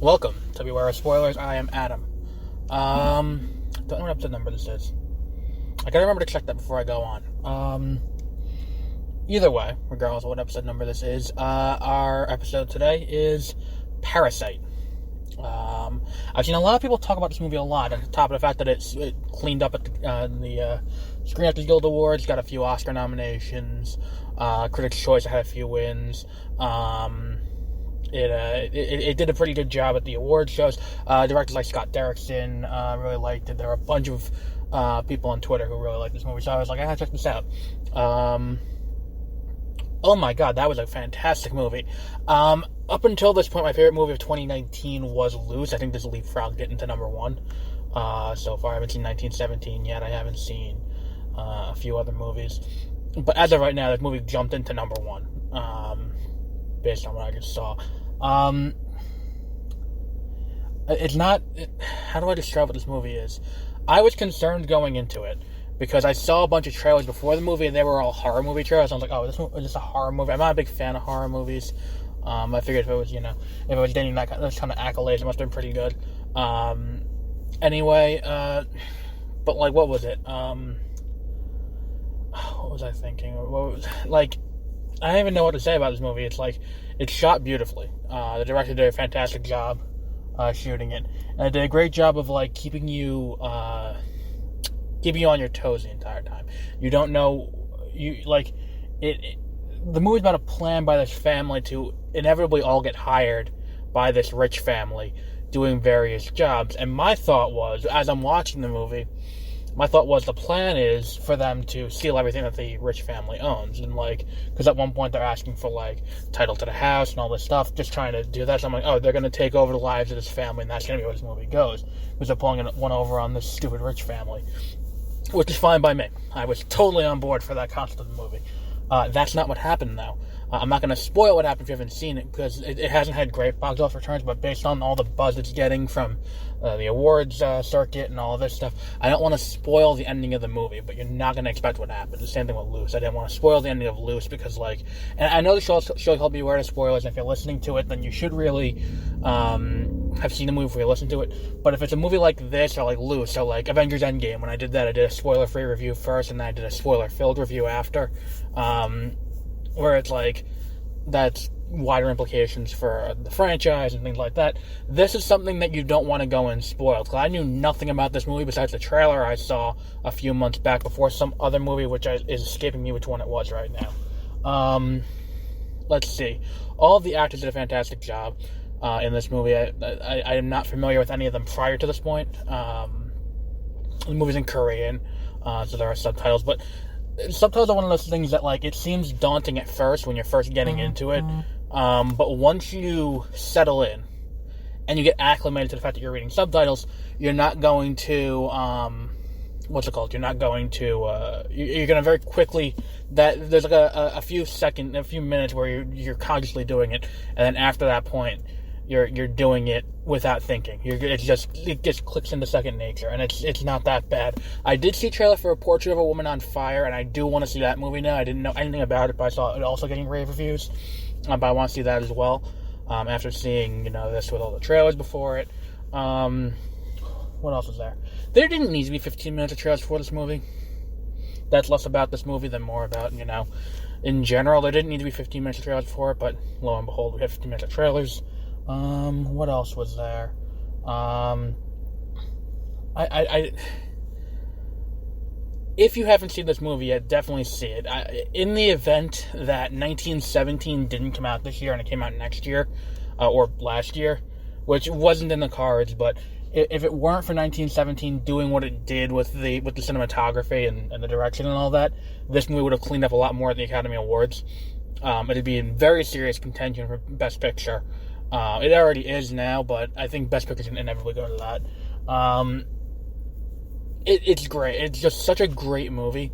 Welcome to Beware of Spoilers. I am Adam. Don't know what episode number this is. I gotta remember to check that before I go on. Either way, regardless of what episode number this is, our episode today is Parasite. I've seen a lot of people talk about this movie a lot, on top of the fact that it cleaned up at the Screen Actors Guild Awards, got a few Oscar nominations, Critics' Choice had a few wins. It did a pretty good job at the award shows. Directors like Scott Derrickson really liked it. There were a bunch of people on Twitter who really liked this movie, so I was like, I gotta check this out. Oh my god, that was a fantastic movie. Up until this point, my favorite movie of 2019 was Loose. I think this leapfrogged it into number one so far. I haven't seen 1917 yet. I haven't seen a few other movies. But as of right now, this movie jumped into number one based on what I just saw. It's not... How do I describe what this movie is? I was concerned going into it, because I saw a bunch of trailers before the movie, and they were all horror movie trailers. I was like, oh, is this a horror movie? I'm not a big fan of horror movies. I figured if it was, if it was getting those kind of accolades, it must have been pretty good. Anyway, but, like, what was it? What was I thinking? I don't even know what to say about this movie. It's shot beautifully. The director did a fantastic job shooting it. And it did a great job of, keeping you on your toes the entire time. You don't know, the movie's about a plan by this family to inevitably all get hired by this rich family doing various jobs. And my thought was, as I'm watching the movie, the plan is for them to steal everything that the rich family owns. And, because at one point they're asking for, title to the house and all this stuff, just trying to do that. So I'm like, oh, they're going to take over the lives of this family, and that's going to be where this movie goes. Because they're pulling one over on this stupid rich family. Which is fine by me. I was totally on board for that concept of the movie. That's not what happened, though. I'm not going to spoil what happened if you haven't seen it, because it hasn't had great box office returns, but based on all the buzz it's getting from the awards circuit and all this stuff, I don't want to spoil the ending of the movie, but you're not going to expect what happened. The same thing with Loose. I didn't want to spoil the ending of Loose, because, and I know the show helped me aware of spoilers, and if you're listening to it, then you should really have seen the movie before you listen to it. But if it's a movie like this, or like Loose, or like Avengers Endgame, when I did that, I did a spoiler-free review first, and then I did a spoiler-filled review after, where it's that's wider implications for the franchise and things like that. This is something that you don't want to go in spoiled, because I knew nothing about this movie besides the trailer I saw a few months back before some other movie, which is escaping me which one it was right now. Let's see. All of the actors did a fantastic job in this movie. I am not familiar with any of them prior to this point. The movie's in Korean, so there are subtitles, but subtitles are one of those things that, it seems daunting at first when you're first getting into it, but once you settle in and you get acclimated to the fact that you're reading subtitles, you're not going to, You're not going to, you're going to very quickly, there's a few minutes where you're consciously doing it, and then after that point, you're doing it without thinking. It just clicks into second nature, and it's not that bad. I did see a trailer for A Portrait of a Woman on Fire, and I do want to see that movie now. I didn't know anything about it, but I saw it also getting rave reviews. But I want to see that as well. After seeing this with all the trailers before it. What else is there? There didn't need to be 15 minutes of trailers for this movie. That's less about this movie than more about in general. There didn't need to be 15 minutes of trailers for it, but lo and behold, we have 15 minutes of trailers. What else was there? If you haven't seen this movie yet, definitely see it. In the event that 1917 didn't come out this year and it came out next year, or last year, which wasn't in the cards, but if it weren't for 1917 doing what it did with the cinematography and the direction and all that, this movie would have cleaned up a lot more at the Academy Awards. It'd be in very serious contention for Best Picture. It already is now, but I think Best Picture can inevitably go to that. It's great. It's just such a great movie.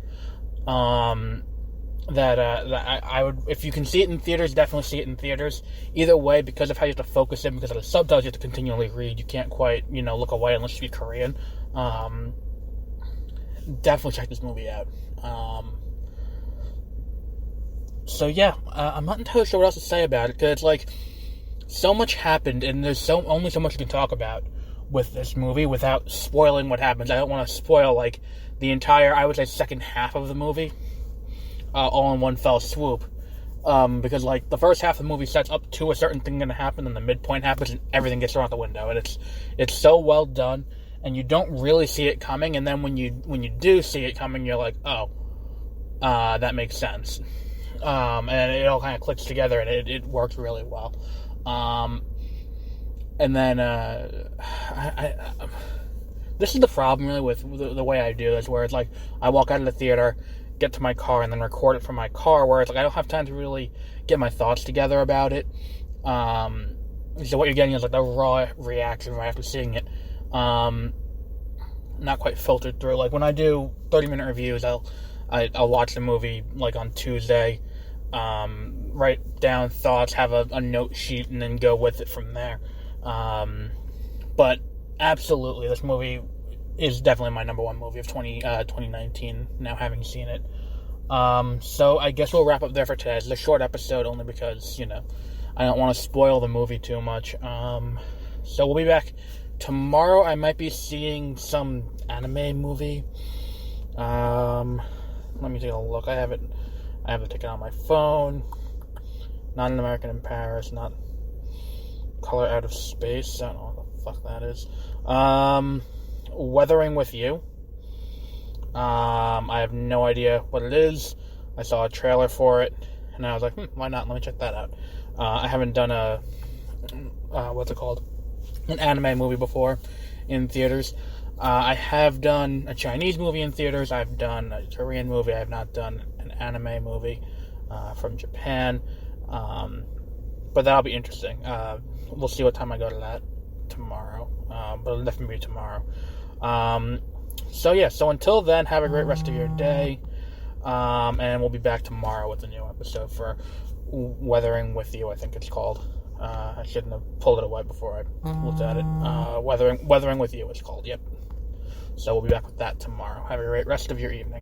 That I would, if you can see it in theaters, definitely see it in theaters. Either way, because of how you have to focus in, because of the subtitles you have to continually read, you can't quite, look away unless you speak Korean. Definitely check this movie out. So yeah, I'm not entirely sure what else to say about it, because so much happened, and there's only so much you can talk about with this movie without spoiling what happens. I don't want to spoil, like, the entire, I would say, second half of the movie, all in one fell swoop. Because, like, the first half of the movie sets up to a certain thing going to happen, and the midpoint happens, and everything gets thrown out the window. And it's so well done, and you don't really see it coming, and then when you do see it coming, you're like, oh, that makes sense. And it all kind of clicks together, and it works really well. And then, this is the problem, really, with the way I do this, where it's like, I walk out of the theater, get to my car, and then record it from my car, where it's like, I don't have time to really get my thoughts together about it. So what you're getting is, like, the raw reaction right after seeing it. Not quite filtered through. Like, when I do 30-minute reviews, I'll watch the movie, like, on Tuesday, write down thoughts, have a note sheet, and then go with it from there. But absolutely, this movie is definitely my number one movie of 2019, now having seen it. So I guess we'll wrap up there for today. It's a short episode only because, I don't want to spoil the movie too much. So we'll be back tomorrow. I might be seeing some anime movie. Let me take a look. I have the ticket on my phone. Not An American in Paris, not Color Out of Space. I don't know what the fuck that is. Weathering with You. I have no idea what it is. I saw a trailer for it, and I was like, why not? Let me check that out. I haven't done what's it called? An anime movie before in theaters. I have done a Chinese movie in theaters. I've done a Korean movie. I have not done an anime movie from Japan. But that'll be interesting. We'll see what time I go to that tomorrow. But it'll definitely be tomorrow. So until then, have a great rest of your day. And we'll be back tomorrow with a new episode for Weathering With You, I think it's called. I shouldn't have pulled it away before I looked at it. Weathering With You, it's called, yep. So we'll be back with that tomorrow. Have a great rest of your evening.